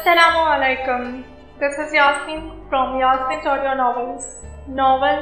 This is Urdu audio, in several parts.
Assalamu alaikum. This is Yasmin from Yasmin's Audio Novels. Novel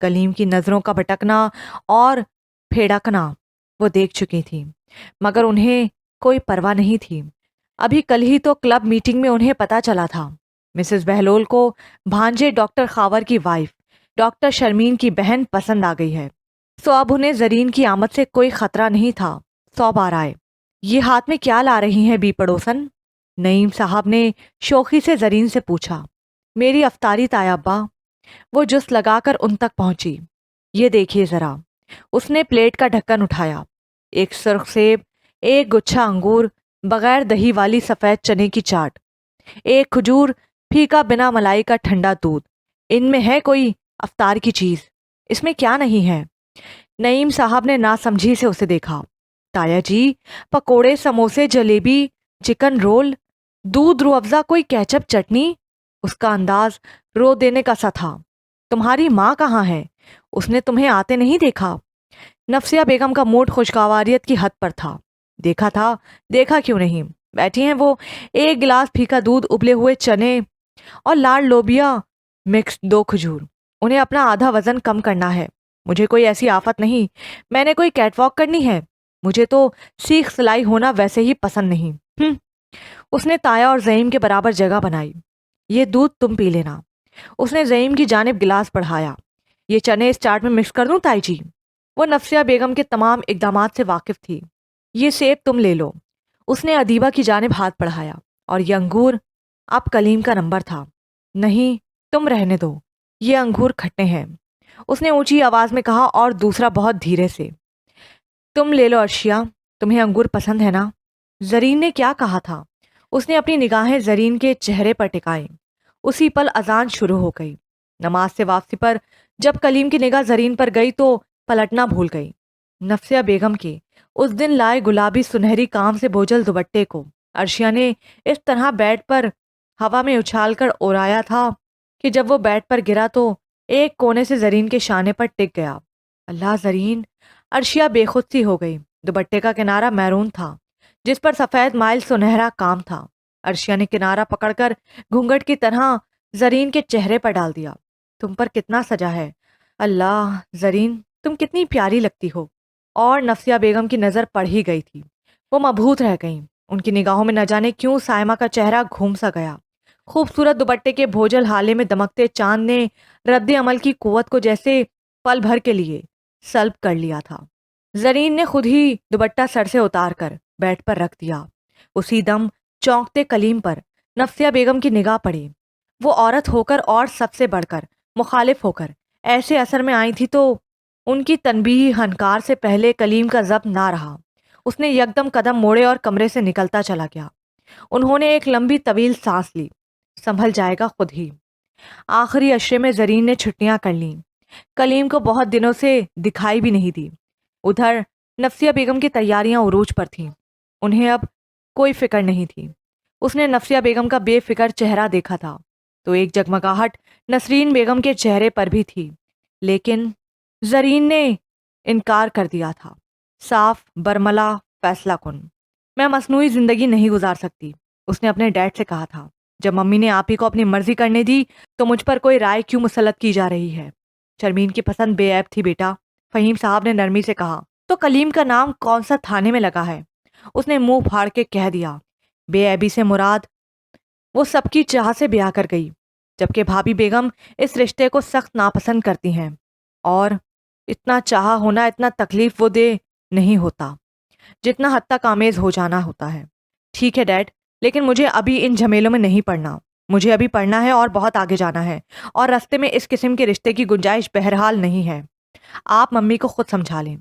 کلیم کی نظروں کا بھٹکنا اور پھیڑکنا وہ دیکھ چکی تھی، مگر انہیں کوئی پرواہ نہیں تھی۔ ابھی کل ہی تو کلب میٹنگ میں انہیں پتا چلا تھا مسز بہلول کو بھانجے ڈاکٹر خاور کی وائف ڈاکٹر شرمین کی بہن پسند آ گئی ہے، سو اب انہیں زرین کی آمد سے کوئی خطرہ نہیں تھا۔ 100 بار آئے۔ یہ ہاتھ میں کیا لا رہی ہیں بی پڑوسن؟ نعیم صاحب نے شوخی سے زرین سے پوچھا۔ میری افطاری تایا ابا۔ وہ جس لگا کر ان تک پہنچی۔ یہ دیکھیے ذرا۔ اس نے پلیٹ کا ڈھکن اٹھایا۔ ایک سرخ سیب، ایک گچھا انگور، بغیر دہی والی سفید چنے کی چاٹ، ایک کھجور، پھیکا بنا ملائی کا ٹھنڈا دودھ۔ ان میں ہے کوئی افطار کی چیز؟ اس میں کیا نہیں ہے؟ نعیم صاحب نے ناسمجھی سے اسے دیکھا۔ تایا جی، پکوڑے، سموسے، جلیبی، چکن رول، دودھ، روح افزا، کوئی کیچپ، چٹنی۔ اس کا انداز رو دینے کا سا تھا۔ تمہاری ماں کہاں ہے؟ اس نے تمہیں آتے نہیں دیکھا؟ نفسیہ بیگم کا موڈ خوشگواریت کی حد پر تھا۔ دیکھا تھا، دیکھا کیوں نہیں؟ بیٹھی ہیں وہ، ایک گلاس پھیکا دودھ، ابلے ہوئے چنے اور لال لوبیا مکس، 2 کھجور۔ انہیں اپنا آدھا وزن کم کرنا ہے۔ مجھے کوئی ایسی آفت نہیں، میں نے کوئی کیٹ واک کرنی ہے۔ مجھے تو سیخ سلائی ہونا ویسے ہی پسند نہیں۔ اس نے تایا اور زعیم کے برابر جگہ بنائی۔ یہ دودھ تم پی لینا۔ اس نے زعیم کی جانب گلاس بڑھایا۔ یہ چنے اس چاٹ میں مکس کر دوں تائی جی؟ وہ نفسیہ بیگم کے تمام اقدامات سے واقف تھی۔ یہ سیب تم لے لو۔ اس نے ادیبہ کی جانب ہاتھ بڑھایا۔ اور یہ انگور؟ اب کلیم کا نمبر تھا۔ نہیں، تم رہنے دو، یہ انگور کھٹے ہیں، اس نے اونچی آواز میں کہا، اور دوسرا بہت دھیرے سے۔ تم لے لو ارشیا، تمہیں انگور پسند ہے نا؟ زرین نے کیا کہا تھا؟ اس نے اپنی نگاہیں زرین کے چہرے پر ٹکائیں۔ اسی پل اذان شروع ہو گئی۔ نماز سے واپسی پر جب کلیم کی نگاہ زرین پر گئی تو پلٹنا بھول گئی۔ نفسیہ بیگم کے اس دن لائے گلابی سنہری کام سے بوجھل دوپٹے کو ارشیا نے اس طرح بیڈ پر ہوا میں اچھال کر اوڑھایا تھا کہ جب وہ بیڈ پر گرا تو ایک کونے سے زرین کے شانے پر ٹک گیا۔ اللہ زرین! ارشیا بے خود سی ہو گئی۔ دوپٹے کا کنارہ میرون تھا جس پر سفید مائل سنہرا کام تھا۔ ارشیا نے کنارہ پکڑ کر گھونگھٹ کی طرح زرین کے چہرے پر ڈال دیا۔ تم پر کتنا سجا ہے! اللہ زرین، تم کتنی پیاری لگتی ہو! اور نفسیہ بیگم کی نظر پڑ ہی گئی تھی۔ وہ مبہوت رہ گئیں۔ ان کی نگاہوں میں نہ جانے کیوں سائمہ کا چہرہ گھوم سا گیا۔ خوبصورت دوپٹے کے بھوجل حالے میں دمکتے چاند نے رد عمل کی قوت کو جیسے پل بھر کے لیے سلب کر لیا تھا۔ زرین نے خود ہی دوپٹہ سر سے اتار کر بیڈ پر رکھ دیا۔ اسی دم چونکتے کلیم پر نفسیہ بیگم کی نگاہ پڑی۔ وہ عورت ہو کر اور سب سے بڑھ کر مخالف ہو کر ایسے اثر میں آئی تھی تو ان کی تنبیہی ہنکار سے پہلے کلیم کا ضبط نہ رہا۔ اس نے یکدم قدم موڑے اور کمرے سے نکلتا چلا گیا۔ انہوں نے ایک لمبی طویل سانس لی۔ سنبھل جائے گا خود ہی۔ آخری عشرے میں زرین نے چھٹیاں کر لیں۔ کلیم کو بہت دنوں سے دکھائی بھی نہیں دی۔ ادھر نفسیہ بیگم کی تیاریاں عروج پر تھیں۔ انہیں اب کوئی فکر نہیں تھی۔ اس نے نفسیہ بیگم کا بے فکر چہرہ دیکھا تھا تو ایک جگمگاہٹ نسرین بیگم کے چہرے پر بھی تھی، لیکن زرین نے انکار کر دیا تھا، صاف برملا فیصلہ کن۔ میں مصنوعی زندگی نہیں گزار سکتی، اس نے اپنے ڈیڈ سے کہا تھا۔ جب ممی نے آپ ہی کو اپنی مرضی کرنے دی تو مجھ پر کوئی رائے کیوں مسلط کی جا رہی ہے؟ شرمین کی پسند بے عیب تھی بیٹا، فہیم صاحب نے نرمی سے کہا۔ تو کلیم کا نام کون سا تھانے میں لگا ہے؟ اس نے منہ پھاڑ کے کہہ دیا۔ بے عیبی سے مراد وہ سب کی چاہ سے بیاہ کر گئی، جبکہ بھابھی بیگم اس رشتے کو سخت ناپسند کرتی ہیں، اور اتنا چاہا ہونا اتنا تکلیف وہ دے نہیں ہوتا جتنا حد تک آمیز ہو جانا ہوتا ہے۔ ٹھیک ہے ڈیڈ، لیکن مجھے ابھی ان جھمیلوں میں نہیں پڑنا۔ مجھے ابھی پڑھنا ہے اور بہت آگے جانا ہے، اور راستے میں اس قسم کے رشتے کی گنجائش بہرحال نہیں ہے۔ آپ ممی کو خود سمجھا لیں۔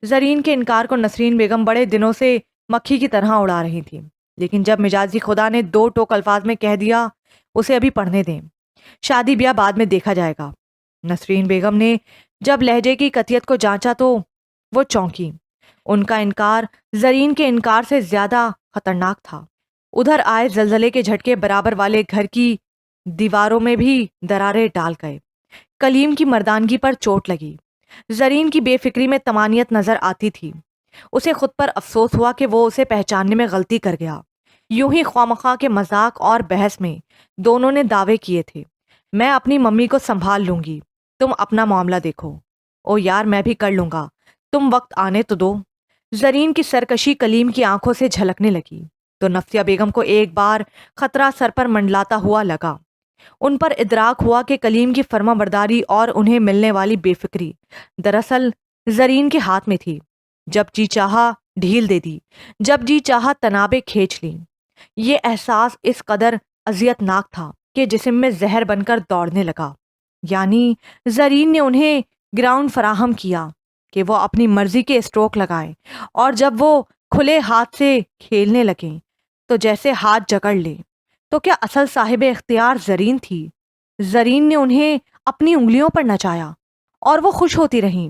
زرین کے انکار کو نسرین بیگم بڑے دنوں سے مکھی کی طرح اڑا رہی تھی، لیکن جب مجازی خدا نے 2 ٹوک الفاظ میں کہہ دیا اسے ابھی پڑھنے دیں، شادی بیاہ بعد میں دیکھا جائے گا۔ نسرین بیگم نے جب لہجے کی قطعیت کو جانچا تو وہ چونکی۔ ان کا انکار زرین کے انکار سے زیادہ خطرناک تھا۔ ادھر آئے زلزلے کے جھٹکے برابر والے گھر کی دیواروں میں بھی دراریں ڈال گئے۔ کلیم کی مردانگی پر چوٹ لگی۔ زرین کی بے فکری میں طمانینت نظر آتی تھی۔ اسے خود پر افسوس ہوا کہ وہ اسے پہچاننے میں غلطی کر گیا۔ یوں ہی خوامخواہ کے مذاق اور بحث میں دونوں نے دعوے کیے تھے، میں اپنی ممی کو سنبھال لوں گی، تم اپنا معاملہ دیکھو۔ او یار میں بھی کر لوں گا، تم وقت آنے تو دو۔ زرین کی سرکشی کلیم کی آنکھوں سے جھلکنے لگی تو نفسیہ بیگم کو ایک بار خطرہ سر پر منڈلاتا ہوا لگا۔ ان پر ادراک ہوا کہ کلیم کی فرما برداری اور انہیں ملنے والی بے فکری دراصل زرین کے ہاتھ میں تھی۔ جب جی چاہا ڈھیل دے دی، جب جی چاہا تنابیں کھینچ لیں۔ یہ احساس اس قدر اذیت ناک تھا کہ جسم میں زہر بن کر دوڑنے لگا۔ یعنی زرین نے انہیں گراؤنڈ فراہم کیا کہ وہ اپنی مرضی کے اسٹروک لگائیں، اور جب وہ کھلے ہاتھ سے کھیلنے لگیں تو جیسے ہاتھ جکڑ لے۔ تو کیا اصل صاحب اختیار زرین تھی؟ زرین نے انہیں اپنی انگلیوں پر نچایا اور وہ خوش ہوتی رہیں۔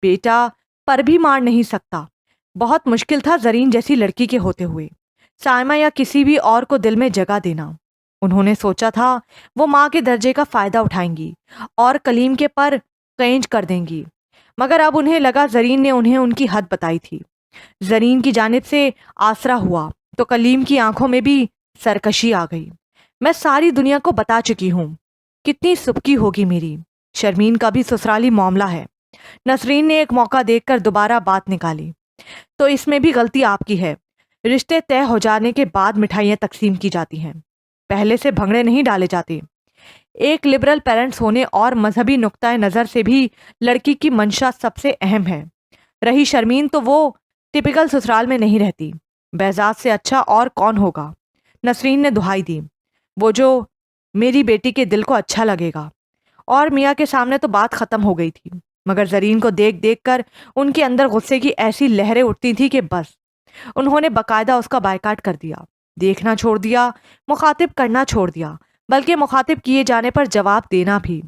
بیٹا پر بھی مار نہیں سکتا۔ بہت مشکل تھا زرین جیسی لڑکی کے ہوتے ہوئے سائمہ یا کسی بھی اور کو دل میں جگہ دینا۔ انہوں نے سوچا تھا وہ ماں کے درجے کا فائدہ اٹھائیں گی اور کلیم کے پر قینچ کر دیں گی، مگر اب انہیں لگا زرین نے انہیں ان کی حد بتائی تھی۔ زرین کی جانب سے آسرا ہوا تو کلیم کی آنکھوں میں بھی سرکشی آ گئی۔ میں ساری دنیا کو بتا چکی ہوں، کتنی سبکی ہوگی میری۔ شرمین کا بھی سسرالی معاملہ ہے۔ نسرین نے ایک موقع دیکھ کر دوبارہ بات نکالی۔ تو اس میں بھی غلطی آپ کی ہے۔ رشتے طے ہو جانے کے بعد مٹھائیاں تقسیم کی جاتی ہیں، پہلے سے بھنگڑے نہیں ڈالے جاتے۔ ایک لبرل پیرنٹس ہونے اور مذہبی نقطۂ نظر سے بھی لڑکی کی منشا سب سے اہم ہے۔ رہی شرمین تو وہ ٹپیکل سسرال میں نہیں رہتی، بیزاد سے اچھا اور کون ہوگا۔ نسرین نے دہائی دی، وہ جو میری بیٹی کے دل کو اچھا لگے گا۔ اور میاں کے سامنے تو بات ختم ہو گئی تھی، مگر زرین کو دیکھ دیکھ کر ان کے اندر غصے کی ایسی لہریں اٹھتی تھی کہ بس انہوں نے باقاعدہ اس کا بائیکاٹ کر دیا، دیکھنا چھوڑ دیا، مخاطب کرنا چھوڑ دیا، بلکہ مخاطب کیے جانے پر جواب دینا بھی۔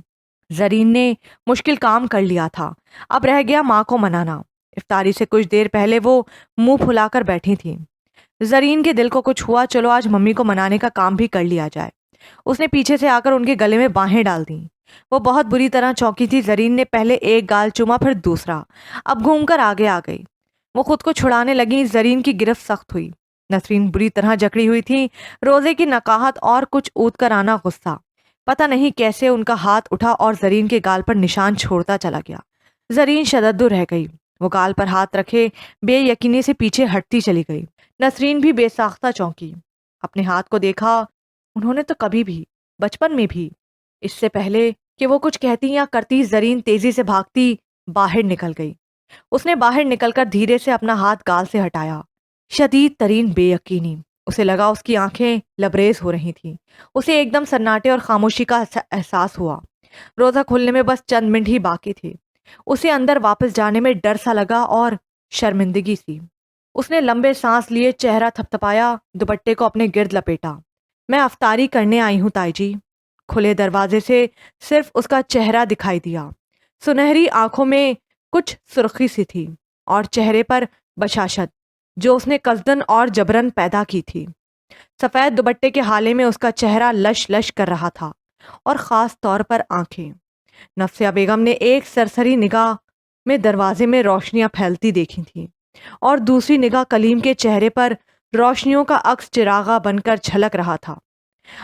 زرین نے مشکل کام کر لیا تھا، اب رہ گیا ماں کو منانا۔ افطاری سے کچھ دیر پہلے وہ منہ پھلا کر بیٹھی تھیں۔ زرین کے دل کو کچھ ہوا، چلو آج ممی کو منانے کا کام بھی کر لیا جائے۔ اس نے پیچھے سے آ کر ان کے گلے میں باہیں ڈال دیں۔ وہ بہت بری طرح چونکی تھی۔ زرین نے پہلے ایک گال چوما، پھر دوسرا، اب گھوم کر آگے آ گئی۔ وہ خود کو چھڑانے لگیں۔ زرین کی گرفت سخت ہوئی۔ نسرین بری طرح جکڑی ہوئی تھی، روزے کی نقاہت اور کچھ اود کر آنا غصہ۔ پتہ نہیں کیسے ان کا ہاتھ اٹھا اور زرین کے گال پر نشان چھوڑتا چلا گیا۔ زرین شددو رہ گئی۔ وہ گال پر ہاتھ رکھے بے یقینی سے پیچھے ہٹتی چلی گئی۔ نسرین بھی بے ساختہ چونکی، اپنے ہاتھ کو دیکھا۔ انہوں نے تو کبھی بھی، بچپن میں بھی، اس سے پہلے کہ وہ کچھ کہتی یا کرتی، زرین تیزی سے بھاگتی باہر نکل گئی۔ اس نے باہر نکل کر دھیرے سے اپنا ہاتھ گال سے ہٹایا۔ شدید ترین بے یقینی۔ اسے لگا اس کی آنکھیں لبریز ہو رہی تھیں۔ اسے ایک دم سناٹے اور خاموشی کا احساس ہوا۔ روزہ کھلنے میں بس چند منٹ ہی باقی تھے۔ اسے اندر واپس جانے میں ڈر سا لگا اور شرمندگی سی۔ اس نے لمبے سانس لیے، چہرہ تھپتھپایا، دوپٹے کو اپنے گرد لپیٹا۔ میں افطاری کرنے آئی ہوں تائی جی۔ کھلے دروازے سے صرف اس کا چہرہ دکھائی دیا۔ سنہری آنکھوں میں کچھ سرخی سی تھی اور چہرے پر بشاشت جو اس نے قصدن اور جبرن پیدا کی تھی۔ سفید دوپٹے کے حالے میں اس کا چہرہ لش لش کر رہا تھا، اور خاص طور پر آنکھیں۔ نفسیہ بیگم نے ایک سرسری نگاہ میں دروازے میں روشنیاں پھیلتی دیکھی تھیں، اور دوسری نگاہ کلیم کے چہرے پر روشنیوں کا عکس چراغا بن کر جھلک رہا تھا۔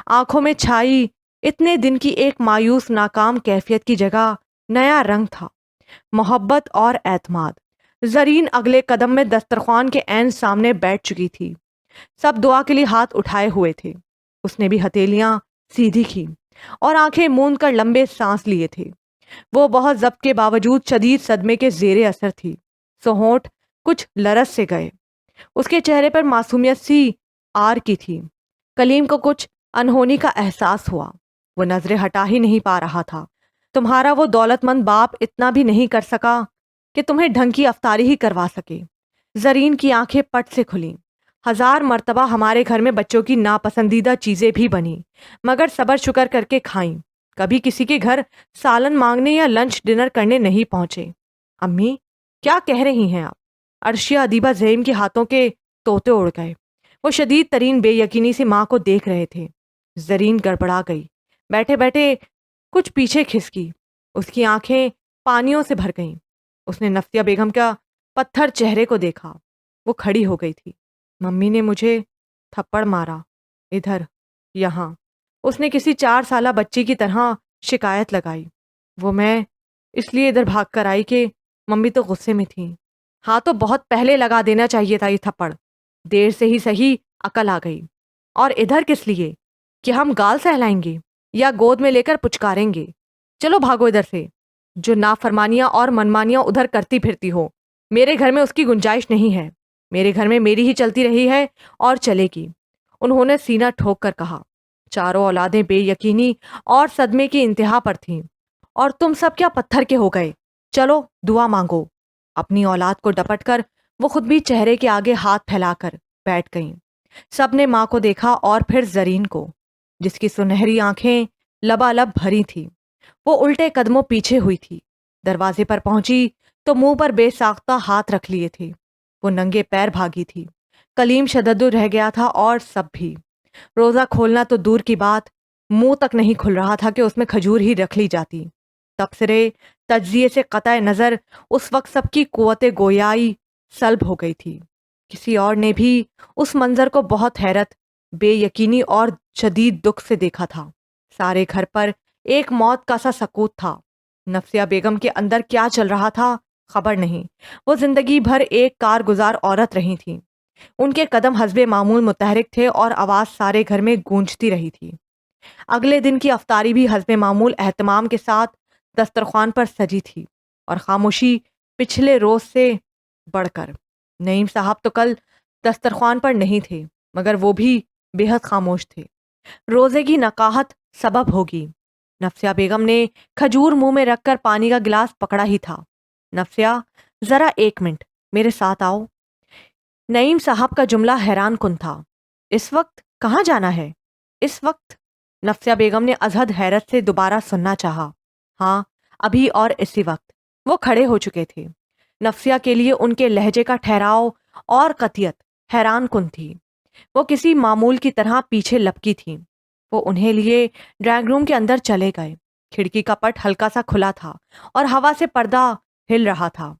آنکھوں میں چھائی اتنے دن کی ایک مایوس ناکام کیفیت کی جگہ نیا رنگ تھا، محبت اور اعتماد۔ زرین اگلے قدم میں دسترخوان کے عین سامنے بیٹھ چکی تھی۔ سب دعا کے لیے ہاتھ اٹھائے ہوئے تھے۔ اس نے بھی ہتھیلیاں سیدھی کی اور آنکھیں موند کر لمبے سانس لیے تھے۔ وہ بہت ضبط کے باوجود شدید صدمے کے زیر اثر تھی، سو ہونٹ کچھ لرز سے گئے۔ اس کے چہرے پر معصومیت سی آر کی تھی۔ کلیم کو کچھ انہونی کا احساس ہوا۔ وہ نظریں ہٹا ہی نہیں پا رہا تھا۔ تمہارا وہ دولت مند باپ اتنا بھی نہیں کر سکا کہ تمہیں ڈھنگ کی افطاری ہی کروا سکے۔ زرین کی آنکھیں پٹ سے کھلیں۔ ہزار مرتبہ ہمارے گھر میں بچوں کی ناپسندیدہ چیزیں بھی بنی، مگر صبر شکر کر کے کھائیں۔ کبھی کسی کے گھر سالن مانگنے یا لنچ ڈنر کرنے نہیں پہنچے۔ امی کیا کہہ رہی ہیں آپ؟ عرشیہ ادیبہ زیم کے ہاتھوں کے طوطے اڑ گئے۔ وہ شدید ترین بے یقینی سے ماں کو دیکھ رہے تھے۔ زرین گڑبڑا گئی، بیٹھے بیٹھے کچھ پیچھے کھسکی۔ اس کی آنکھیں پانیوں سے بھر گئیں۔ اس نے نفسیہ بیگم کا پتھر چہرے کو دیکھا۔ وہ کھڑی ہو گئی تھی۔ ممی نے مجھے تھپڑ مارا، ادھر، یہاں۔ اس نے کسی 4 سالہ بچی کی طرح شکایت لگائی۔ وہ میں اس لیے ادھر بھاگ کر آئی کہ ممی تو غصے میں تھیں. ہاں تو بہت پہلے لگا دینا چاہیے تھا یہ تھپڑ. دیر سے ہی صحیح عقل آ گئی. اور ادھر کس لیے؟ کہ ہم گال سہلائیں گے یا گود میں لے کر پچکاریں گے؟ چلو بھاگو ادھر سے. جو نافرمانیاں اور منمانیاں ادھر کرتی پھرتی ہو، میرے گھر میں اس کی گنجائش نہیں ہے. میرے گھر میں میری ہی چلتی رہی ہے اور چلے گی. انہوں نے سینہ ٹھوک کر کہا. چاروں اولادیں بے یقینی اور صدمے کی انتہا پر تھیں. اور تم سب کیا پتھر کے ہو گئے؟ چلو دعا مانگو. اپنی اولاد کو ڈپٹ کر وہ خود بھی چہرے کے آگے ہاتھ پھیلا کر بیٹھ گئیں. سب نے ماں کو دیکھا اور پھر زرین کو، جس کی سنہری آنکھیں لبالب بھری تھیں. وہ الٹے قدموں پیچھے ہوئی تھی. دروازے پر پہنچی تو منہ پر بے ساختہ ہاتھ رکھ لیے تھے. وہ ننگے پیر بھاگی تھی. کلیم شددو رہ گیا تھا اور سب بھی. روزہ کھولنا تو دور کی بات، منہ تک نہیں کھل رہا تھا کہ اس میں کھجور ہی رکھ لی جاتی. تبصرے تجزیے سے قطع نظر اس وقت سب کی قوت گویائی سلب ہو گئی تھی. کسی اور نے بھی اس منظر کو بہت حیرت، بے یقینی اور شدید دکھ سے دیکھا تھا. سارے گھر پر ایک موت کا سا سکوت تھا. نفسیہ بیگم کے اندر کیا چل رہا تھا خبر نہیں. وہ زندگی بھر ایک کارگزار عورت رہی تھیں. ان کے قدم حسب معمول متحرک تھے اور آواز سارے گھر میں گونجتی رہی تھی. اگلے دن کی افطاری بھی حسب معمول اہتمام کے ساتھ دسترخوان پر سجی تھی اور خاموشی پچھلے روز سے بڑھ کر. نعیم صاحب تو کل دسترخوان پر نہیں تھے مگر وہ بھی بے حد خاموش تھے. روزے کی نقاہت سبب ہوگی. نفسیہ بیگم نے کھجور منہ میں رکھ کر پانی کا گلاس پکڑا ہی تھا. نفسیہ ذرا 1 منٹ میرے ساتھ آؤ. نعیم صاحب کا جملہ حیران کن تھا. اس وقت کہاں جانا ہے؟ اس وقت؟ نفسیہ بیگم نے ازحد حیرت سے دوبارہ سننا چاہا. ہاں ابھی اور اسی وقت. وہ کھڑے ہو چکے تھے. نفسیہ کے لیے ان کے لہجے کا ٹھہراؤ اور قطعیت حیران کن تھی. وہ کسی معمول کی طرح پیچھے لپکی تھیں. وہ انہیں لیے ڈرائنگ روم کے اندر چلے گئے. کھڑکی کا پٹ ہلکا سا کھلا تھا اور ہوا سے پردہ ہل رہا تھا.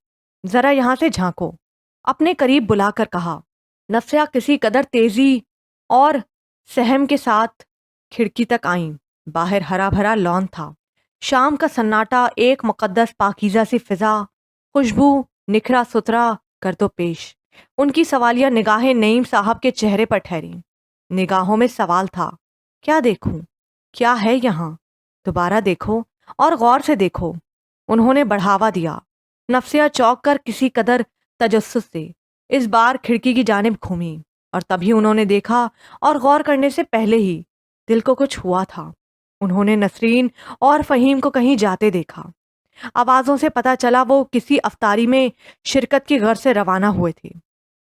ذرا یہاں سے جھانکو، اپنے قریب بلا کر کہا. نفسیہ کسی قدر تیزی اور سہم کے ساتھ کھڑکی تک آئیں. باہر ہرا بھرا لان تھا. شام کا سناٹا، ایک مقدس پاکیزہ سی فضا، خوشبو، نکھرا ستھرا گرد و پیش. ان کی سوالیہ نگاہیں نعیم صاحب کے چہرے پر ٹھہریں. نگاہوں میں سوال تھا. کیا دیکھوں؟ کیا ہے یہاں؟ دوبارہ دیکھو اور غور سے دیکھو. انہوں نے بڑھاوا دیا. نفسیہ چونک کر کسی قدر تجسس سے اس بار کھڑکی کی جانب گھومی اور تبھی انہوں نے دیکھا، اور غور کرنے سے پہلے ہی دل کو کچھ ہوا تھا. انہوں نے نسرین اور فہیم کو کہیں جاتے دیکھا. آوازوں سے پتا چلا وہ کسی افطاری میں شرکت کی غرض سے روانہ ہوئے تھے.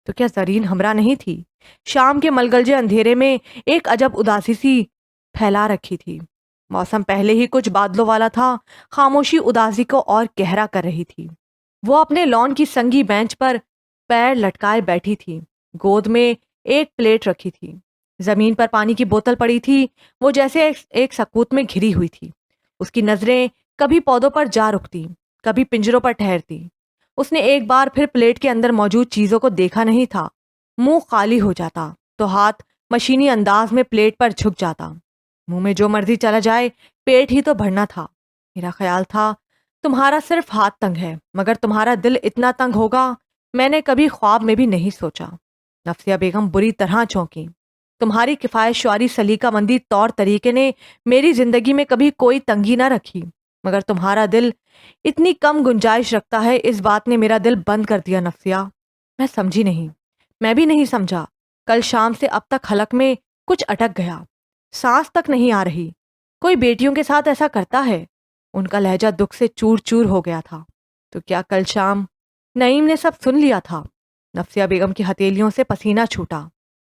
تو کیا زرین ہمراہ نہیں تھی؟ شام کے ملگلجے اندھیرے میں ایک عجب اداسی سی پھیلا رکھی تھی. موسم پہلے ہی کچھ بادلوں والا تھا. خاموشی اداسی کو اور گہرا کر رہی تھی. وہ اپنے لان کی سنگی بینچ پر پیر لٹکائے بیٹھی تھی. گود میں ایک پلیٹ رکھی تھی. زمین پر پانی کی بوتل پڑی تھی. وہ جیسے ایک سکوت میں گھری ہوئی تھی. اس کی نظریں کبھی پودوں پر جا رکتی، کبھی پنجروں پر ٹھہرتی. اس نے ایک بار پھر پلیٹ کے اندر موجود چیزوں کو دیکھا نہیں تھا. منہ خالی ہو جاتا تو ہاتھ مشینی انداز میں پلیٹ پر جھک جاتا. منہ میں جو مرضی چلا جائے، پیٹ ہی تو بھرنا تھا. میرا خیال تھا تمہارا صرف ہاتھ تنگ ہے مگر تمہارا دل اتنا تنگ ہوگا میں نے کبھی خواب میں بھی نہیں سوچا. نفسیہ بیگم بری طرح چونکی. تمہاری کفایت شعاری سلیقہ مندی طور طریقے نے میری زندگی میں کبھی کوئی تنگی نہ رکھی مگر تمہارا دل اتنی کم گنجائش رکھتا ہے، اس بات نے میرا دل بند کر دیا. نفسیہ میں سمجھی نہیں. میں بھی نہیں سمجھا. کل شام سے اب تک حلق میں کچھ اٹک گیا. سانس تک نہیں آ رہی. کوئی بیٹیوں کے ساتھ ایسا کرتا ہے؟ ان کا لہجہ دکھ سے چور چور ہو گیا تھا. تو کیا کل شام نعیم نے سب سن لیا تھا؟ نفسیہ بیگم کی ہتھیلیوں سے پسینہ چھوٹا.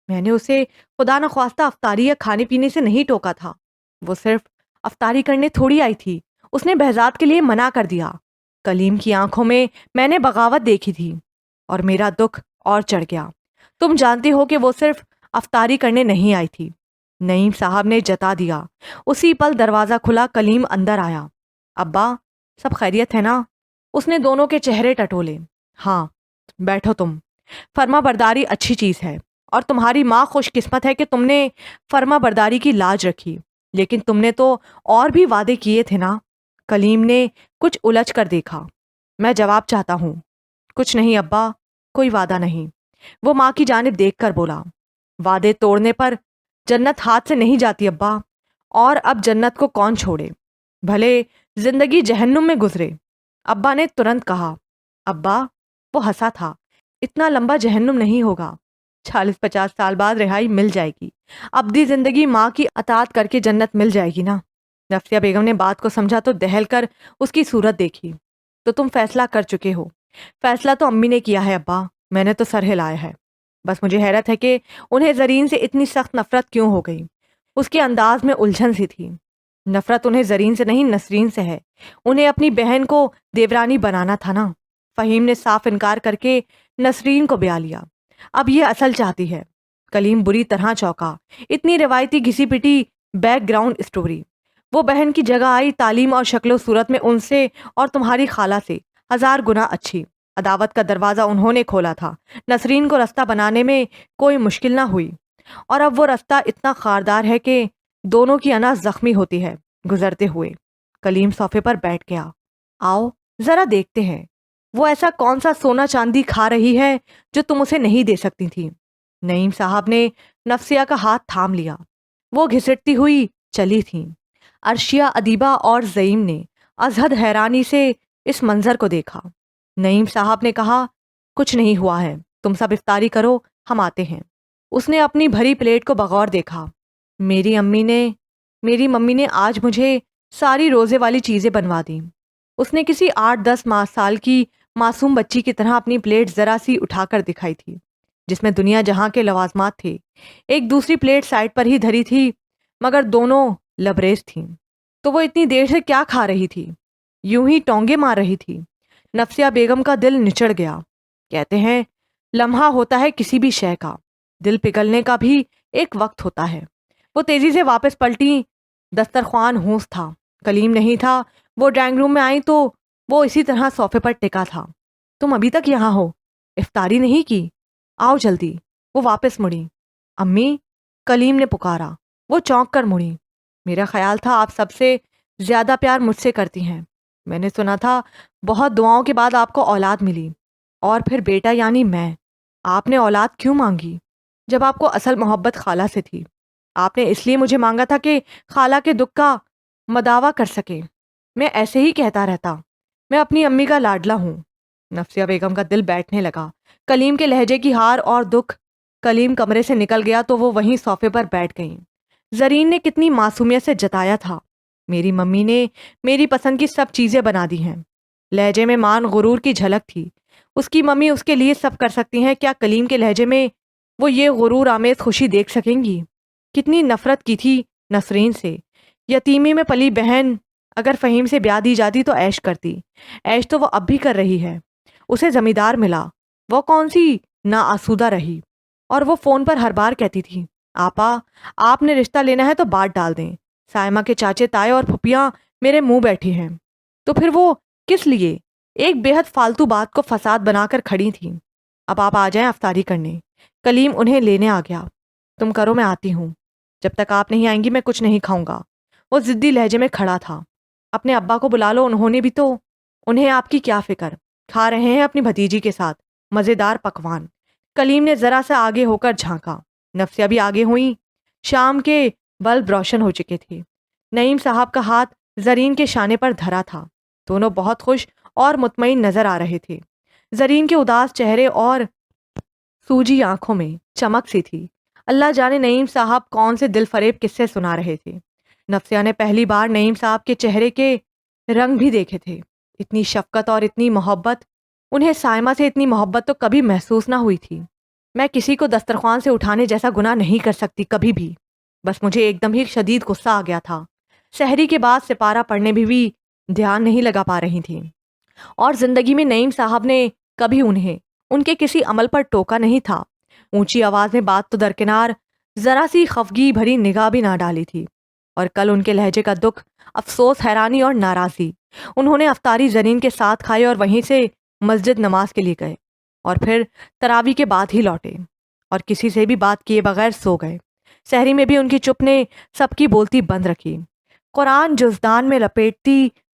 میں نے اسے خدا نخواستہ افطاری یا کھانے پینے سے نہیں ٹوکا تھا. وہ صرف افطاری کرنے تھوڑی آئی تھی. اس نے بہزاد کے لیے منع کر دیا. کلیم کی آنکھوں میں نے بغاوت دیکھی تھی اور میرا دکھ اور چڑھ گیا. تم جانتے ہو کہ وہ صرف افطاری کرنے نہیں آئی تھی. نعیم صاحب نے جتا دیا. اسی پل دروازہ کھلا. کلیم اندر آیا. ابا سب خیریت ہے نا؟ اس نے دونوں کے چہرے ٹٹولے. ہاں بیٹھو تم. فرما برداری اچھی چیز ہے اور تمہاری ماں خوش قسمت ہے کہ تم نے فرما برداری کی لاج رکھی. لیکن تم نے تو اور بھی وعدے کیے تھے نا. کلیم نے کچھ الجھ کر دیکھا۔ میں جواب چاہتا ہوں۔ کچھ نہیں ابا، کوئی وعدہ نہیں، وہ ماں کی جانب دیکھ کر بولا۔ وعدے توڑنے پر جنت ہاتھ سے نہیں جاتی ابا، اور اب جنت کو کون چھوڑے، بھلے زندگی جہنم میں گزرے۔ ابا نے ترنت کہا۔ ابا، وہ ہنسا تھا، اتنا لمبا جہنم نہیں ہوگا، 40-50 سال بعد رہائی مل جائے گی، ابدی زندگی ماں کی اطاعت کر کے جنت مل جائے گی نا۔ نفسیہ بیگم نے بات کو سمجھا تو دہل کر اس کی صورت دیکھی۔ تو تم فیصلہ کر چکے ہو؟ فیصلہ تو امی نے کیا ہے ابا، میں نے تو سر ہلایا ہے۔ بس مجھے حیرت ہے کہ انہیں زرین سے اتنی سخت نفرت کیوں ہو گئی۔ اس کے انداز میں الجھن سی تھی۔ نفرت انہیں زرین سے نہیں نسرین سے ہے، انہیں اپنی بہن کو دیورانی بنانا تھا نا۔ فہیم نے صاف انکار کر کے نسرین کو بیاہ لیا۔ اب یہ اصل چاہتی ہے۔ کلیم بری طرح چونکا، اتنی روایتی گھسی پٹی بیک گراؤنڈ اسٹوری۔ وہ بہن کی جگہ آئی تعلیم اور شکل و صورت میں ان سے اور تمہاری خالہ سے 1000 گنا اچھی۔ عداوت کا دروازہ انہوں نے کھولا تھا، نسرین کو رستہ بنانے میں کوئی مشکل نہ ہوئی، اور اب وہ رستہ اتنا خاردار ہے کہ دونوں کی انا زخمی ہوتی ہے گزرتے ہوئے۔ کلیم صوفے پر بیٹھ گیا۔ آؤ ذرا دیکھتے ہیں، وہ ایسا کون سا سونا چاندی کھا رہی ہے جو تم اسے نہیں دے سکتی تھی۔ نعیم صاحب نے نفسیہ کا ہاتھ تھام لیا۔ وہ گھسٹتی ہوئی چلی تھیں۔ عرشیہ، ادیبہ اور زعیم نے ازحد حیرانی سے اس منظر کو دیکھا۔ نعیم صاحب نے کہا، کچھ نہیں ہوا ہے، تم سب افطاری کرو، ہم آتے ہیں۔ اس نے اپنی بھری پلیٹ کو بغور دیکھا۔ میری ممی نے آج مجھے ساری روزے والی چیزیں بنوا دیں۔ اس نے کسی 8-10 سال کی معصوم بچی کی طرح اپنی پلیٹ ذرا سی اٹھا کر دکھائی تھی، جس میں دنیا جہاں کے لوازمات تھے۔ ایک دوسری پلیٹ سائڈ پر ہی دھری تھی، مگر دونوں لبریز تھیں۔ تو وہ اتنی دیر سے کیا کھا رہی تھی؟ یوں ہی ٹونگے مار رہی تھی۔ نفسیہ بیگم کا دل نچڑ گیا۔ کہتے ہیں لمحہ ہوتا ہے کسی بھی شے کا، دل پگھلنے کا بھی ایک وقت ہوتا ہے۔ وہ تیزی سے واپس پلٹی۔ دسترخوان ہونس تھا، کلیم نہیں تھا۔ وہ ڈرائنگ روم میں آئیں تو وہ اسی طرح صوفے پر ٹکا تھا۔ تم ابھی تک یہاں ہو؟ افطاری نہیں کی؟ آؤ جلدی۔ وہ واپس مڑی۔ امی، کلیم نے پکارا۔ وہ چونک کر مڑی۔ میرا خیال تھا آپ سب سے زیادہ پیار مجھ سے کرتی ہیں۔ میں نے سنا تھا بہت دعاؤں کے بعد آپ کو اولاد ملی، اور پھر بیٹا یعنی میں۔ آپ نے اولاد کیوں مانگی جب آپ کو اصل محبت خالہ سے تھی؟ آپ نے اس لیے مجھے مانگا تھا کہ خالہ کے دکھ کا مداوع کر سکے۔ میں ایسے ہی کہتا رہتا، میں اپنی امی کا لاڈلا ہوں۔ نفسیہ بیگم کا دل بیٹھنے لگا۔ کلیم کے لہجے کی ہار اور دکھ۔ کلیم کمرے سے نکل گیا تو وہ وہیں صوفے پر بیٹھ گئیں۔ زرین نے کتنی معصومیت سے جتایا تھا، میری ممی نے میری پسند کی سب چیزیں بنا دی ہیں۔ لہجے میں مان غرور کی جھلک تھی۔ اس کی ممی اس کے لیے سب کر سکتی ہیں، کیا کلیم کے لہجے میں وہ یہ غرور آمیز خوشی دیکھ سکیں گی؟ کتنی نفرت کی تھی نسرین سے۔ یتیمی میں پلی بہن اگر فہیم سے بیاہ دی جاتی تو عیش کرتی۔ عیش تو وہ اب بھی کر رہی ہے۔ اسے زمیندار ملا، وہ کون سی ناآسودہ رہی۔ اور وہ فون پر ہر بار کہتی تھی، آپا آپ نے رشتہ لینا ہے تو بات ڈال دیں، سائمہ کے چاچے تائے اور پھپھیاں میرے منہ بیٹھی ہیں۔ تو پھر وہ کس لیے ایک بے حد فالتو بات کو فساد بنا کر کھڑی تھیں۔ اب آپ آ جائیں افطاری کرنے۔ کلیم انہیں لینے آ گیا۔ تم کرو، میں آتی ہوں۔ جب تک آپ نہیں آئیں گی میں کچھ نہیں کھاؤں گا۔ وہ ضدی لہجے میں کھڑا تھا۔ اپنے ابا کو بلا لو، انہیں آپ کی کیا فکر، کھا رہے ہیں اپنی بھتیجی کے ساتھ مزیدار پکوان۔ کلیم نے ذرا سا آگے ہو کر جھانکا۔ نفسیہ بھی آگے ہوئیں۔ شام کے بلب روشن ہو چکے تھے۔ نعیم صاحب کا ہاتھ زرین کے شانے پر دھرا تھا۔ دونوں بہت خوش اور مطمئن نظر آ رہے تھے۔ زرین کے اداس چہرے اور سوجی آنکھوں میں چمک سی تھی۔ اللہ جانے نعیم صاحب کون سے دل فریب قصے سنا رہے تھے۔ نفسیہ نے پہلی بار نعیم صاحب کے چہرے کے رنگ بھی دیکھے تھے۔ اتنی شفقت اور اتنی محبت، انہیں سائمہ سے اتنی محبت تو کبھی محسوس نہ ہوئی تھی۔ میں کسی کو دسترخوان سے اٹھانے جیسا گناہ نہیں کر سکتی کبھی بھی، بس مجھے ایک دم ہی شدید غصہ آ گیا تھا۔ سحری کے بعد سپارہ پڑھنے بھی دھیان نہیں لگا پا رہی تھیں، اور زندگی میں نعیم صاحب نے کبھی انہیں ان کے کسی عمل پر ٹوکا نہیں تھا۔ اونچی آواز میں بات تو درکنار، ذرا سی خفگی بھری نگاہ بھی نہ ڈالی تھی۔ اور کل ان کے لہجے کا دکھ، افسوس، حیرانی اور ناراضی۔ انہوں نے افطاری زرین کے ساتھ کھائی اور وہیں سے مسجد نماز کے لیے گئے، اور پھر تراویح کے بعد ہی لوٹے، اور کسی سے بھی بات کیے بغیر سو گئے۔ سحری میں بھی ان کی چپ نے سب کی بولتی بند رکھی۔ قرآن جزدان میں لپیٹتی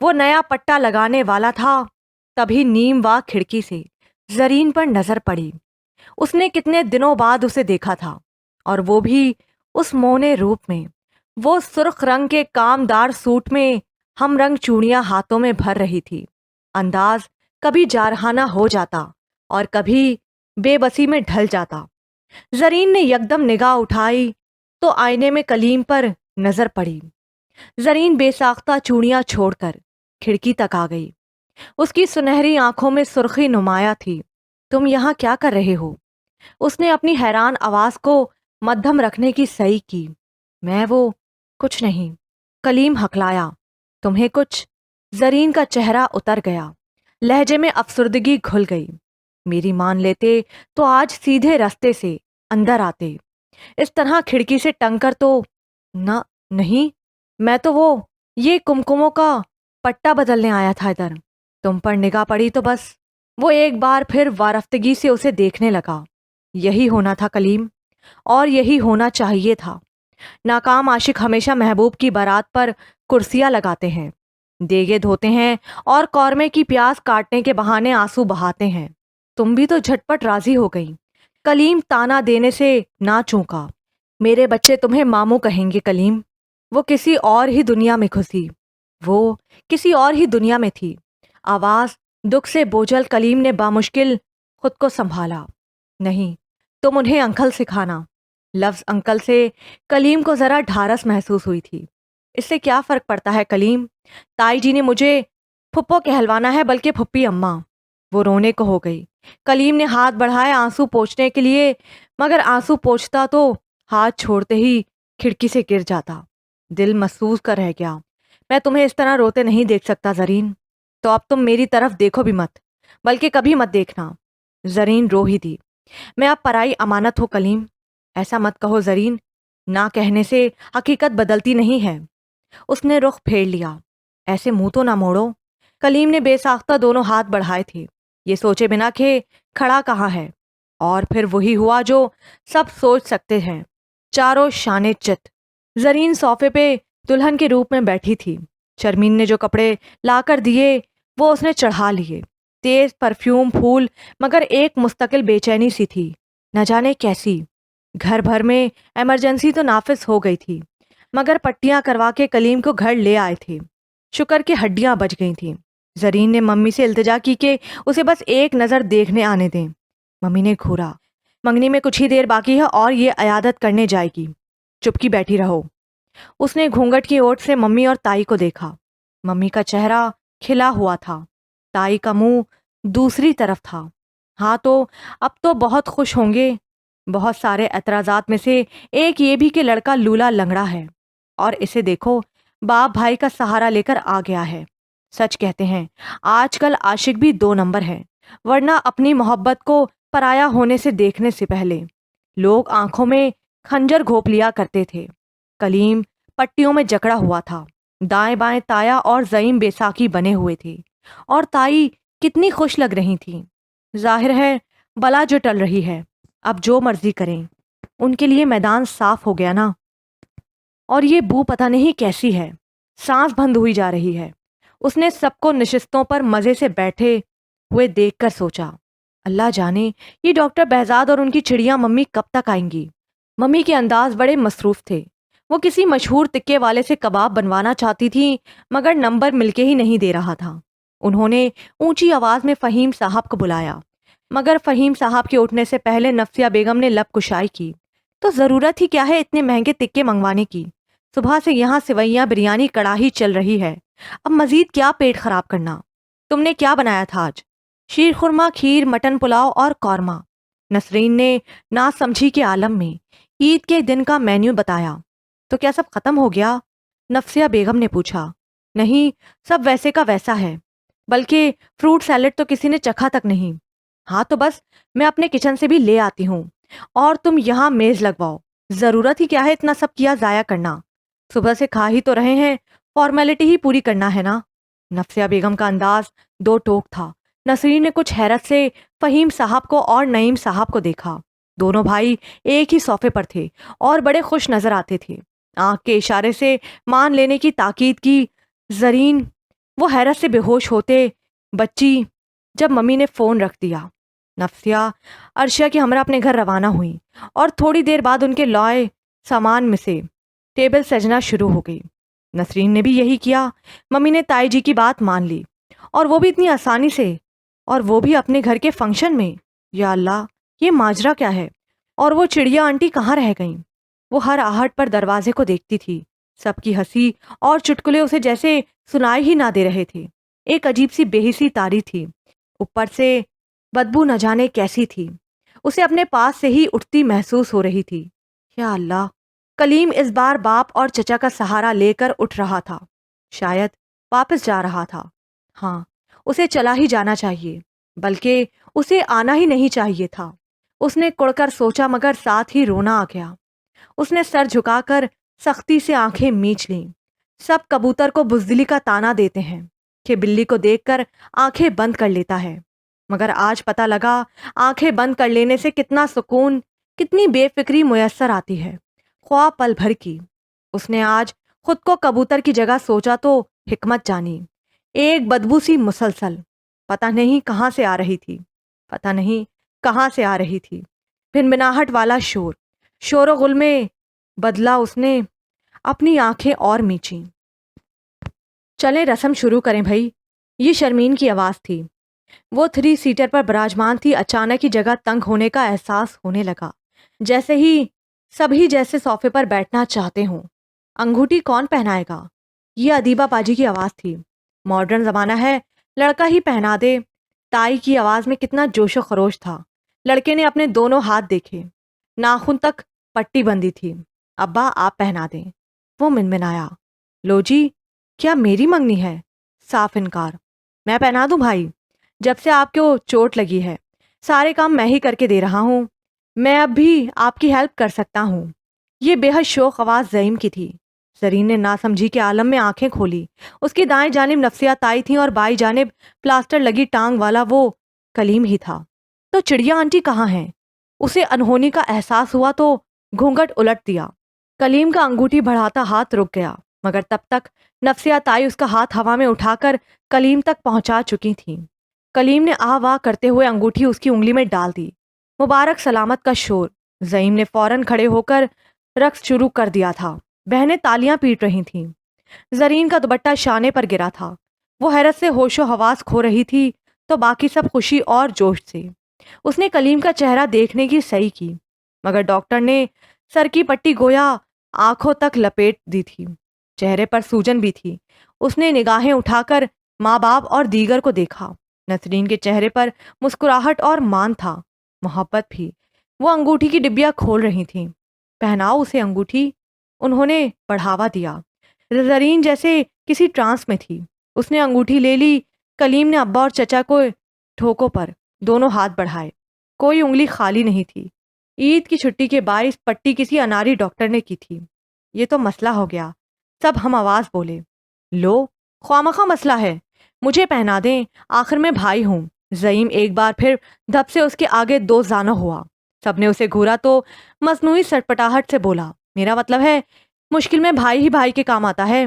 وہ نیا پٹا لگانے والا تھا تبھی نیم وا کھڑکی سے زرین پر نظر پڑی۔ اس نے کتنے دنوں بعد اسے دیکھا تھا، اور وہ بھی اس مونے روپ میں۔ وہ سرخ رنگ کے کامدار سوٹ میں ہم رنگ چوڑیاں ہاتھوں میں بھر رہی تھی۔ انداز کبھی جارحانہ ہو جاتا اور کبھی بے بسی میں ڈھل جاتا۔ زرین نے یکدم نگاہ اٹھائی تو آئینے میں کلیم پر نظر پڑی۔ زرین بے ساختہ چوڑیاں چھوڑ کر کھڑکی تک آ گئی۔ اس کی سنہری آنکھوں میں سرخی نمایاں تھی۔ تم یہاں کیا کر رہے ہو؟ اس نے اپنی حیران آواز کو مدھم رکھنے کی صحیح کی۔ میں وہ کچھ نہیں، کلیم ہکلایا۔ تمہیں کچھ؟ زرین کا چہرہ اتر گیا، لہجے میں افسردگی گھل گئی۔ میری مان لیتے تو آج سیدھے رستے سے اندر آتے، اس طرح کھڑکی سے ٹنگ کر تو نہیں، میں تو یہ کمکموں کا پٹا بدلنے آیا تھا ادھر۔ تم پر نگاہ پڑی تو بس۔ وہ ایک بار پھر وارفتگی سے اسے دیکھنے لگا۔ یہی ہونا تھا کلیم، اور یہی ہونا چاہیے تھا۔ ناکام عاشق ہمیشہ محبوب کی بارات پر کرسیاں لگاتے ہیں، دیگے دھوتے ہیں اور قورمے کی پیاس کاٹنے کے بہانے آنسو بہاتے ہیں۔ تم بھی تو جھٹپٹ راضی ہو گئی۔ کلیم تانا دینے سے نہ چونکا۔ میرے بچے تمہیں ماموں کہیں گے کلیم۔ وہ کسی اور ہی دنیا میں گھسی، وہ کسی اور ہی دنیا میں تھی۔ آواز دکھ سے بوجھل کلیم نے بامشکل خود کو سنبھالا۔ نہیں، تم انہیں انکل سکھانا۔ لفظ انکل سے کلیم کو ذرا ڈھارس محسوس ہوئی تھی۔ اس سے کیا فرق پڑتا ہے کلیم؟ تائی جی نے مجھے پھپھو کہلوانا ہے، بلکہ پھپھی اماں۔ وہ رونے کو ہو گئی۔ کلیم نے ہاتھ بڑھائے آنسو پوچھنے کے لیے، مگر آنسو پوچھتا تو ہاتھ چھوڑتے ہی کھڑکی سے گر جاتا۔ دل محسوس کر رہ گیا۔ میں تمہیں اس طرح روتے نہیں دیکھ سکتا زرین، تو اب تم میری طرف دیکھو بھی مت، بلکہ کبھی مت دیکھنا۔ زرین رو ہی دی۔ میں اب پرائی امانت ہوں کلیم۔ ایسا مت کہو زرین، نہ کہنے سے حقیقت بدلتی نہیں ہے۔ اس نے رخ پھیر لیا۔ ایسے منہ تو نہ موڑو۔ کلیم نے بے ساختہ دونوں ہاتھ بڑھائے تھے، یہ سوچے بنا کہ کھڑا کہاں ہے، اور پھر وہی ہوا جو سب سوچ سکتے ہیں۔ چاروں شانے چت۔ زرین صوفے پہ دلہن کے روپ میں بیٹھی تھی۔ شرمین نے جو کپڑے لا کر دیے وہ اس نے چڑھا لیے۔ تیز پرفیوم پھول، مگر ایک مستقل بے چینی سی تھی، نہ جانے کیسی۔ گھر بھر میں ایمرجنسی تو نافذ ہو گئی تھی، مگر پٹیاں کروا کے کلیم کو گھر لے آئے تھے۔ شکر کہ ہڈیاں بچ گئی تھیں۔ زرین نے ممی سے التجا کی کہ اسے بس ایک نظر دیکھنے آنے دیں۔ ممی نے گھورا، منگنی میں کچھ ہی دیر باقی ہے اور یہ عیادت کرنے جائے گی، چپکی بیٹھی رہو۔ اس نے گھونگھٹ کی اوٹ سے ممی اور تائی کو دیکھا۔ ممی کا چہرہ کھلا ہوا تھا، تائی کا منہ دوسری طرف تھا۔ ہاں تو اب تو بہت خوش ہوں گے۔ بہت سارے اعتراضات میں سے ایک یہ بھی کہ لڑکا لولا لنگڑا ہے، اور اسے دیکھو باپ بھائی کا سہارا لے کر آ گیا ہے۔ سچ کہتے ہیں آج کل عاشق بھی دو نمبر ہے، ورنہ اپنی محبت کو پرایا ہونے سے دیکھنے سے پہلے لوگ آنکھوں میں خنجر گھوپ لیا کرتے تھے۔ کلیم پٹیوں میں جکڑا ہوا تھا، دائیں بائیں تایا اور زعیم بیساکھی بنے ہوئے تھے، اور تائی کتنی خوش لگ رہی تھی۔ ظاہر ہے بلا جو ٹل رہی ہے، اب جو مرضی کریں، ان کے لیے میدان صاف ہو گیا نا۔ اور یہ بو پتہ نہیں کیسی ہے، سانس بند ہوئی جا رہی ہے۔ اس نے سب کو نشستوں پر مزے سے بیٹھے ہوئے دیکھ کر سوچا، اللہ جانے یہ ڈاکٹر بہزاد اور ان کی چڑیاں ممی کب تک آئیں گی۔ ممی کے انداز بڑے مصروف تھے۔ وہ کسی مشہور تکے والے سے کباب بنوانا چاہتی تھی، مگر نمبر مل کے ہی نہیں دے رہا تھا۔ انہوں نے اونچی آواز میں فہیم صاحب کو بلایا، مگر فہیم صاحب کے اٹھنے سے پہلے نفسیہ بیگم نے لب کشائی کی، تو ضرورت ہی کیا ہے اتنے مہنگے تکے منگوانے کی؟ صبح سے یہاں سوئیاں بریانی کڑاہی چل رہی ہے، اب مزید کیا پیٹ خراب کرنا؟ تم نے کیا بنایا تھا آج؟ شیر خورما، کھیر، مٹن پلاؤ اور قورمہ۔ نسرین نے نا سمجھی کے عالم میں عید کے دن کا مینیو بتایا۔ تو کیا سب ختم ہو گیا؟ نفسیہ بیگم نے پوچھا۔ نہیں، سب ویسے کا ویسا ہے، بلکہ فروٹ سیلڈ تو کسی نے چکھا تک نہیں۔ ہاں تو بس میں اپنے کچن سے بھی لے آتی ہوں، اور تم یہاں میز لگواؤ۔ ضرورت ہی کیا ہے اتنا سب کیا ضائع کرنا؟ صبح سے کھا ہی تو رہے ہیں، فارمیلٹی ہی پوری کرنا ہے نا۔ نفسیہ بیگم کا انداز دو ٹوک تھا۔ نسرین نے کچھ حیرت سے فہیم صاحب کو اور نعیم صاحب کو دیکھا۔ دونوں بھائی ایک ہی صوفے پر تھے اور بڑے خوش نظر آتے تھے۔ آنکھ کے اشارے سے مان لینے کی تاکید کی۔ زرین وہ حیرت سے بے ہوش ہوتے بچی جب ممی نے فون رکھ دیا۔ نفسیہ عرشیہ کی ہمراہ اپنے گھر روانہ ہوئیں اور تھوڑی دیر بعد ان کے لائے سامان میں سے ٹیبل سجنا شروع ہو گئی۔ نسرین نے بھی یہی کیا۔ ممی نے تائی جی کی بات مان لی، اور وہ بھی اتنی آسانی سے، اور وہ بھی اپنے گھر کے فنکشن میں۔ یا اللہ، یہ ماجرا کیا ہے؟ اور وہ چڑیا آنٹی کہاں رہ گئیں؟ وہ ہر آہٹ پر دروازے کو دیکھتی تھی۔ سب کی ہنسی اور چٹکلے اسے جیسے سنائی ہی نہ دے رہے تھے۔ ایک عجیب سی بے حسی تاری تھی، اوپر سے بدبو نہ جانے کیسی تھی، اسے اپنے پاس سے ہی اٹھتی محسوس ہو رہی تھی۔ یا اللہ، کلیم اس بار باپ اور چچا کا سہارا لے کر اٹھ رہا تھا، شاید واپس جا رہا تھا۔ ہاں، اسے چلا ہی جانا چاہیے، بلکہ اسے آنا ہی نہیں چاہیے تھا۔ اس نے کڑ کر سوچا، مگر ساتھ ہی رونا آ گیا۔ اس نے سر جھکا کر سختی سے آنکھیں میچ لیں۔ سب کبوتر کو بزدلی کا تانا دیتے ہیں کہ بلی کو دیکھ کر آنکھیں بند کر لیتا ہے، مگر آج پتہ لگا آنکھیں بند کر لینے سے کتنا سکون، کتنی بے فکری میسر آتی ہے، خواہ پل بھر کی۔ اس نے آج خود کو کبوتر کی جگہ سوچا تو حکمت جانی۔ ایک بدبو سی مسلسل، پتہ نہیں کہاں سے آ رہی تھی، پتہ نہیں کہاں سے آ رہی تھی۔ بھنبھناہٹ والا شور، شور و غل میں بدلا۔ اس نے اپنی آنکھیں اور میچیں۔ چلیں رسم شروع کریں بھائی، یہ شرمین کی آواز تھی۔ وہ 3 سیٹر پر براجمان تھی۔ اچانک ہی جگہ تنگ ہونے کا احساس ہونے لگا، جیسے ہی سبھی جیسے صوفے پر بیٹھنا چاہتے ہوں۔ انگوٹھی کون پہنائے گا؟ یہ ادیبہ باجی کی آواز تھی۔ ماڈرن زمانہ ہے، لڑکا ہی پہنا دے۔ تائی کی آواز میں کتنا جوش و خروش تھا۔ لڑکے نے اپنے دونوں ہاتھ دیکھے، ناخن تک پٹی بندھی تھی۔ ابا آپ پہنا دیں، وہ منمنایا۔ لو جی، کیا میری منگنی ہے؟ صاف انکار۔ میں پہنا دوں بھائی، جب سے آپ کو چوٹ لگی ہے سارے کام میں ہی کر کے دے رہا ہوں، میں اب بھی آپ کی ہیلپ کر سکتا ہوں۔ یہ بے حد شوق آواز زعیم کی تھی۔ زرین نے ناسمجھی کے عالم میں آنکھیں کھولی۔ اس کی دائیں جانب نفسیہ تائی تھیں اور بائیں جانب پلاسٹر لگی ٹانگ والا وہ کلیم ہی تھا۔ تو چڑیا آنٹی کہاں ہیں؟ اسے انہونی کا احساس ہوا تو گھونگھٹ الٹ دیا۔ کلیم کا انگوٹھی بڑھاتا ہاتھ رک گیا، مگر تب تک نفسیہ تائی اس کا ہاتھ ہوا میں اٹھا کر کلیم تک پہنچا چکی تھیں۔ کلیم نے آہ واہ کرتے ہوئے انگوٹھی اس کی انگلی میں ڈال دی۔ مبارک سلامت کا شور۔ زعیم نے فوراً کھڑے ہو کر رقص شروع کر دیا تھا۔ بہنیں تالیاں پیٹ رہی تھیں۔ زرین کا دوپٹہ شانے پر گرا تھا۔ وہ حیرت سے ہوش و حواس کھو رہی تھی تو باقی سب خوشی اور جوش سے۔ اس نے کلیم کا چہرہ دیکھنے کی صحیح کی، مگر ڈاکٹر نے سر کی پٹی گویا آنکھوں تک لپیٹ دی تھی۔ چہرے پر سوجن بھی تھی۔ اس نے نگاہیں اٹھا کر ماں باپ اور دیگر کو دیکھا۔ نسرین کے چہرے پر مسکراہٹ اور مان تھا، محبت بھی۔ وہ انگوٹھی کی ڈبیاں کھول رہی تھیں۔ پہناؤ اسے انگوٹھی، انہوں نے بڑھاوا دیا۔ زرین جیسے کسی ٹرانس میں تھی۔ اس نے انگوٹھی لے لی۔ کلیم نے ابا اور چچا کو ٹھوکوں پر دونوں ہاتھ بڑھائے۔ کوئی انگلی خالی نہیں تھی۔ عید کی چھٹی کے باعث پٹی کسی اناری ڈاکٹر نے کی تھی۔ یہ تو مسئلہ ہو گیا، سب ہم آواز بولے۔ لو، خوامخواہ مسئلہ ہے، مجھے پہنا دیں، آخر میں بھائی ہوں۔ زعیم ایک بار پھر دھپ سے اس کے آگے دو زانو ہوا۔ سب نے اسے گھورا تو مصنوعی سٹپٹاہٹ سے بولا، میرا مطلب ہے مشکل میں بھائی ہی بھائی کے کام آتا ہے،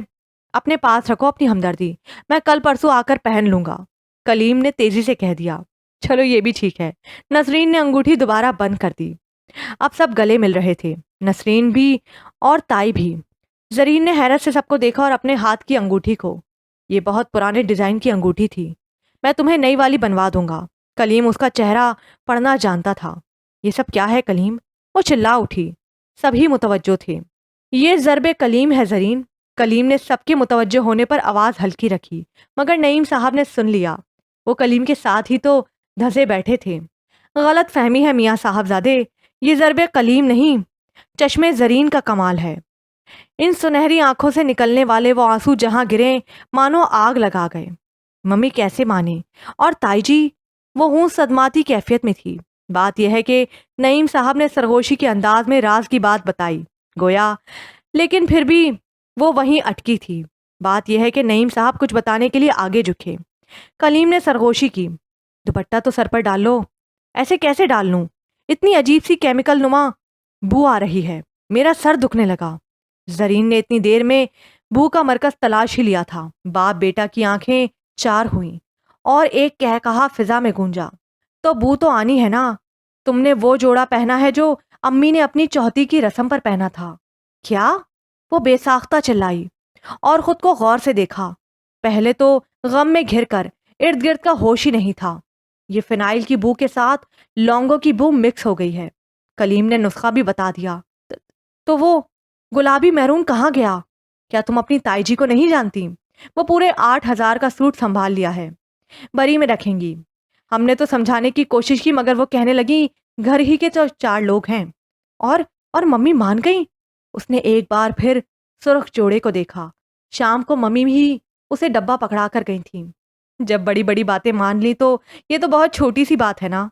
اپنے پاس رکھو اپنی ہمدردی، میں کل پرسوں آ کر پہن لوں گا۔ کلیم نے تیزی سے کہہ دیا۔ چلو یہ بھی ٹھیک ہے۔ نسرین نے انگوٹھی دوبارہ بند کر دی۔ اب سب گلے مل رہے تھے، نسرین بھی اور تائی بھی۔ زرین نے حیرت سے سب کو دیکھا اور اپنے ہاتھ کی انگوٹھی کو۔ یہ بہت پرانے ڈیزائن کی انگوٹھی تھی، میں تمہیں نئی والی بنوا دوں گا۔ کلیم اس کا چہرہ پڑھنا جانتا تھا۔ یہ سب کیا ہے کلیم؟ وہ چلا اٹھی۔ سبھی متوجہ تھے۔ یہ ضرب کلیم ہے زرین۔ کلیم نے سب کے متوجہ ہونے پر آواز ہلکی رکھی، مگر نعیم صاحب نے سن لیا۔ وہ کلیم کے ساتھ ہی تو دھسے بیٹھے تھے۔ غلط فہمی ہے میاں صاحب زادے، یہ ضرب کلیم نہیں، چشمے زرین کا کمال ہے۔ ان سنہری آنکھوں سے نکلنے والے وہ آنسو جہاں گرے مانو آگ لگا گئے۔ ممی کیسے مانے؟ اور تائی جی؟ وہ ہوں صدماتی کیفیت میں تھی۔ بات یہ ہے کہ نعیم صاحب نے سرگوشی کے انداز میں راز کی بات بتائی گویا، لیکن پھر بھی وہ وہیں اٹکی تھی۔ بات یہ ہے کہ نعیم صاحب کچھ بتانے کے لیے آگے جھکے۔ کلیم نے سرگوشی کی، دوپٹہ تو سر پر ڈال لو۔ ایسے کیسے ڈال لوں؟ اتنی عجیب سی کیمیکل نما بو آ رہی ہے، میرا سر دکھنے لگا۔ زرین نے اتنی دیر میں بو کا مرکز تلاش ہی لیا تھا۔ باپ بیٹا کی آنکھیں چار ہوئیں اور ایک کہہ کہا فضا میں گونجا، تو بو تو آنی ہے نا، تم نے وہ جوڑا پہنا ہے جو امی نے اپنی چوتھی کی رسم پر پہنا تھا۔ کیا؟ وہ بے ساختہ چلائی اور خود کو غور سے دیکھا۔ پہلے تو غم میں گھر کر ارد گرد کا ہوش ہی نہیں تھا۔ یہ فنائل کی بو کے ساتھ لونگوں کی بو مکس ہو گئی ہے۔ کلیم نے نسخہ بھی بتا دیا۔ تو وہ گلابی میرون کہاں گیا؟ کیا تم اپنی تائی جی کو نہیں جانتی؟ وہ پورے 8,000 کا سوٹ سنبھال لیا ہے، بری میں رکھیں گی۔ ہم نے تو سمجھانے کی کوشش کی مگر وہ کہنے لگی گھر ہی کے تو 4 لوگ ہیں۔ اور ممی مان گئی؟ اس نے ایک بار پھر سرخ جوڑے کو دیکھا۔ شام کو ممی بھی اسے ڈبہ پکڑا کر گئی تھیں۔ جب بڑی بڑی باتیں مان لی تو یہ تو بہت چھوٹی سی بات ہے نا۔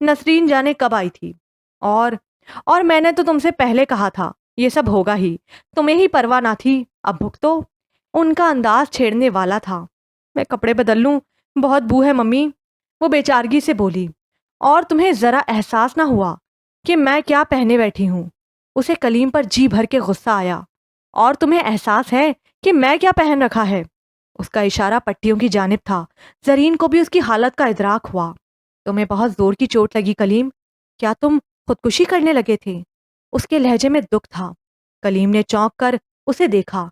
نسرین جانے کب آئی تھی؟ اور میں نے تو تم سے پہلے کہا تھا یہ سب ہوگا ہی، تمہیں ہی پرواہ نہ تھی۔ اب بھگتو۔ ان کا انداز چھیڑنے والا تھا۔ میں کپڑے بدل لوں، بہت بو ہے ممی، وہ بیچارگی سے بولی۔ اور تمہیں ذرا احساس نہ ہوا کہ میں کیا پہنے بیٹھی ہوں؟ اسے کلیم پر جی بھر کے غصہ آیا۔ اور تمہیں احساس ہے کہ میں کیا پہن رکھا ہے؟ اس کا اشارہ پٹیوں کی جانب تھا۔ زرین کو بھی اس کی حالت کا ادراک ہوا۔ تمہیں بہت زور کی چوٹ لگی کلیم، کیا تم خودکشی کرنے لگے تھے؟ اس کے لہجے میں دکھ تھا۔ کلیم نے چونک کر اسے دیکھا۔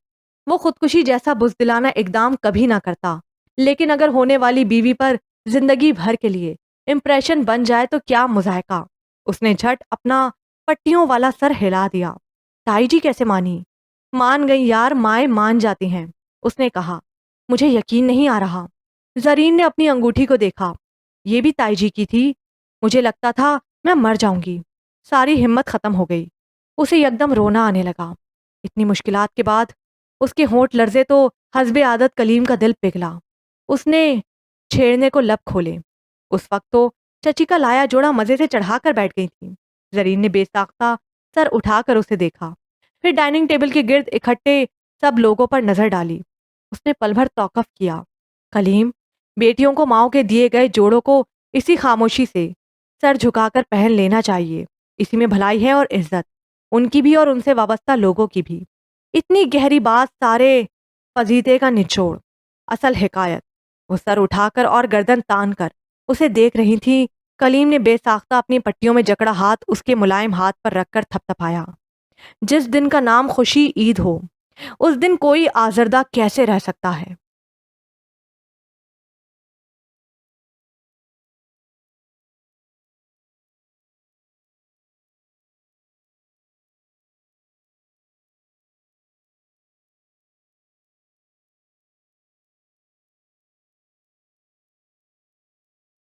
وہ خودکشی جیسا بزدلانہ اقدام کبھی نہ کرتا، لیکن اگر ہونے والی بیوی پر زندگی بھر کے لیے امپریشن بن جائے تو کیا مضحکہ۔ اس نے جھٹ اپنا پٹیوں والا سر ہلا دیا۔ تائی جی کیسے مانی؟ مان گئی یار، مائیں مان جاتی ہیں۔ اس نے کہا مجھے یقین نہیں آ رہا۔ زرین نے اپنی انگوٹھی کو دیکھا۔ یہ بھی تائی جی کی تھی؟ مجھے لگتا تھا میں مر جاؤں گی۔ ساری ہمت ختم ہو گئی۔ اسے یکدم رونا آنے لگا۔ اتنی مشکلات کے بعد اس کے ہونٹ لرزے تو حسب عادت کلیم کا دل پگھلا۔ اس نے چھیڑنے کو لب کھولے۔ اس وقت تو چچی کا لایا جوڑا مزے سے چڑھا کر بیٹھ گئی تھی۔ زرین نے بے ساختہ سر اٹھا کر اسے دیکھا، پھر ڈائننگ ٹیبل کے گرد اکٹھے سب لوگوں پر نظر ڈالی۔ اس نے پل بھر توقف کیا۔ کلیم، بیٹیوں کو ماؤں کے دیے گئے جوڑوں کو اسی خاموشی سے سر جھکا کر پہن لینا چاہیے۔ اسی میں بھلائی ہے اور عزت، ان کی بھی اور ان سے وابستہ لوگوں کی بھی۔ اتنی گہری بات، سارے فضیتے کا نچوڑ، اصل حکایت۔ وہ سر اٹھا کر اور گردن تان کر اسے دیکھ رہی تھی۔ کلیم نے بے ساختہ اپنی پٹیوں میں جکڑا ہاتھ اس کے ملائم ہاتھ پر رکھ کر تھپ تھپایا۔ جس دن کا نام خوشی عید ہو، اس دن کوئی آزردہ کیسے رہ سکتا ہے؟